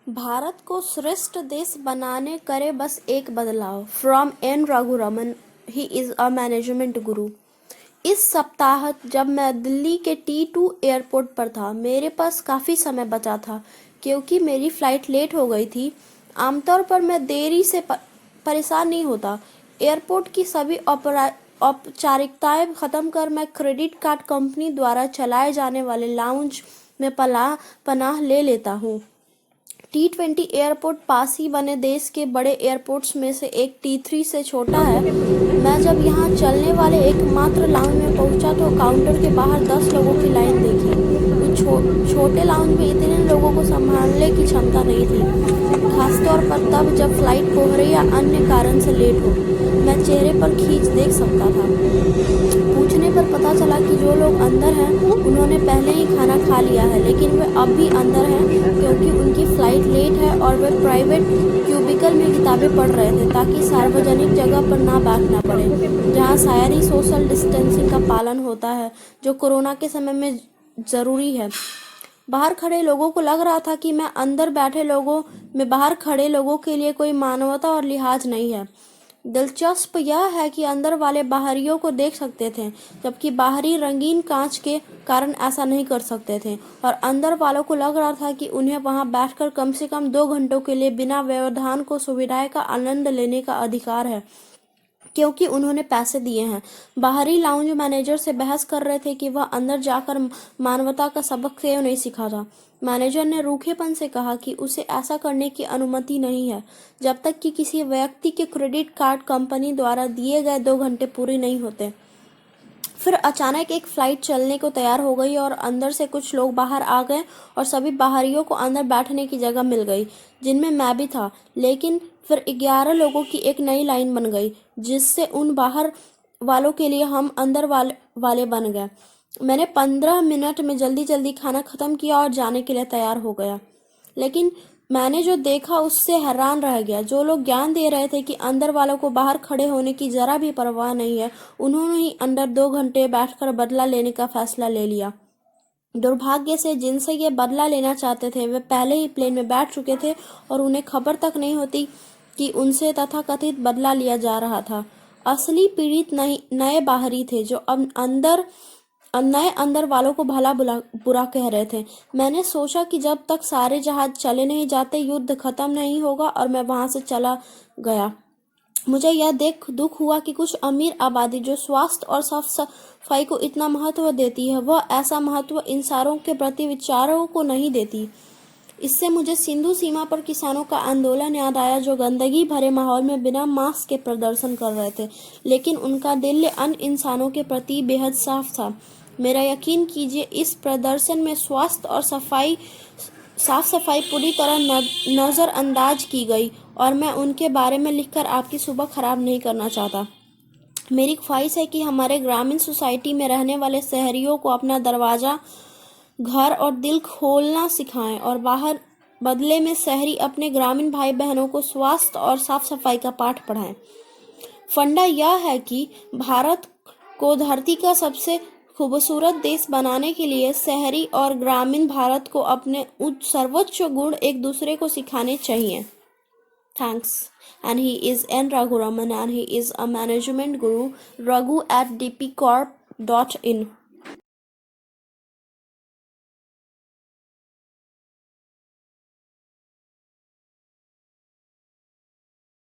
भारत को श्रेष्ठ देश बनाने करे बस एक बदलाव। From N Raghuraman, he is a management guru. इस सप्ताह जब मैं दिल्ली के T2 एयरपोर्ट पर था, मेरे पास काफ़ी समय बचा था क्योंकि मेरी फ़्लाइट लेट हो गई थी। आमतौर पर मैं देरी से परेशान नहीं होता। एयरपोर्ट की सभी औपचारिकताएं ख़त्म कर मैं क्रेडिट कार्ड कंपनी द्वारा चलाए जाने वाले लाउंज में पनाह ले लेता हूँ। T20 एयरपोर्ट पास ही बने देश के बड़े एयरपोर्ट्स में से एक T3 से छोटा है। मैं जब यहाँ चलने वाले एकमात्र लाउंज में पहुँचा तो काउंटर के बाहर 10 लोगों की लाइन देखी। उस छोटे लाउंज में इतने लोगों को संभालने की क्षमता नहीं थी, खासतौर पर तब जब फ्लाइट कोहरे या अन्य कारण से लेट हो। मैं चेहरे पर खींच देख सकता था। पूछने पर पता चला कि जो लोग अंदर हैं उन्होंने पहले ही खाना खा लिया है, लेकिन वे अब भी अंदर हैं क्योंकि उनकी फ़्लाइट लेट है और वे प्राइवेट क्यूबिकल में किताबें पढ़ रहे थे ताकि सार्वजनिक जगह पर ना बैठना पड़े, जहाँ शायद ही सोशल डिस्टेंसिंग का पालन होता है, जो कोरोना के समय में ज़रूरी है। बाहर खड़े लोगों को लग रहा था कि मैं अंदर बैठे लोगों में बाहर खड़े लोगों के लिए कोई मानवता और लिहाज नहीं है। दिलचस्प यह है कि अंदर वाले बाहरियों को देख सकते थे, जबकि बाहरी रंगीन कांच के कारण ऐसा नहीं कर सकते थे, और अंदर वालों को लग रहा था कि उन्हें वहां बैठकर कम से कम 2 घंटों के लिए बिना व्यवधान को सुविधाएं का आनंद लेने का अधिकार है, क्योंकि उन्होंने पैसे दिए हैं। बाहरी लाउंज मैनेजर से बहस कर रहे थे कि वह अंदर जाकर मानवता का सबक क्यों नहीं सीखा था। मैनेजर ने रूखेपन से कहा कि उसे ऐसा करने की अनुमति नहीं है जब तक कि किसी व्यक्ति के क्रेडिट कार्ड कंपनी द्वारा दिए गए 2 घंटे पूरे नहीं होते। फिर अचानक एक फ्लाइट चलने को तैयार हो गई और अंदर से कुछ लोग बाहर आ गए और सभी बाहरियों को अंदर बैठने की जगह मिल गई, जिनमें मैं भी था। लेकिन फिर 11 लोगों की एक नई लाइन बन गई, जिससे उन बाहर वालों के लिए हम अंदर वाले बन गए। मैंने 15 मिनट में जल्दी खाना खत्म किया और जाने के लिए तैयार हो गया, लेकिन मैंने जो देखा उससे हैरान रह गया। जो लोग ज्ञान दे रहे थे कि अंदर वालों को बाहर खड़े होने की जरा भी परवाह नहीं है, उन्होंने ही अंदर 2 घंटे बैठकर बदला लेने का फैसला ले लिया। दुर्भाग्य से जिनसे ये बदला लेना चाहते थे वे पहले ही प्लेन में बैठ चुके थे और उन्हें खबर तक नहीं होती कि उनसे तथाकथित बदला लिया जा रहा था। असली पीड़ित नए बाहरी थे जो अब नए अंदर वालों को भला बुरा कह रहे थे। मैंने सोचा कि जब तक सारे जहाज चले नहीं जाते युद्ध खत्म नहीं होगा, और मैं वहां से चला गया। मुझे यह देख दुख हुआ कि कुछ अमीर आबादी जो स्वास्थ्य और साफ सफाई को इतना महत्व देती है, वह ऐसा महत्व इंसानों के प्रति विचारों को नहीं देती। इससे मुझे सिंधु सीमा पर किसानों का आंदोलन याद आया, जो गंदगी भरे माहौल में बिना मास्क के प्रदर्शन कर रहे थे, लेकिन उनका दिल अन्य इंसानों के प्रति बेहद साफ था। मेरा यकीन कीजिए, इस प्रदर्शन में स्वास्थ्य और साफ सफाई पूरी तरह नज़रअंदाज की गई, और मैं उनके बारे में लिखकर आपकी सुबह खराब नहीं करना चाहता। मेरी ख्वाहिश है कि हमारे ग्रामीण सोसाइटी में रहने वाले शहरियों को अपना दरवाज़ा, घर और दिल खोलना सिखाएं, और बाहर बदले में शहरी अपने ग्रामीण भाई बहनों को स्वास्थ्य और साफ सफाई का पाठ पढ़ाएं। फंडा यह है कि भारत को धरती का सबसे खूबसूरत देश बनाने के लिए शहरी और ग्रामीण भारत को अपने सर्वोच्च गुण एक दूसरे को सिखाने चाहिए। Thanks. And he is N. Raghuraman, and he is a management guru, raghu@dpcorp.in.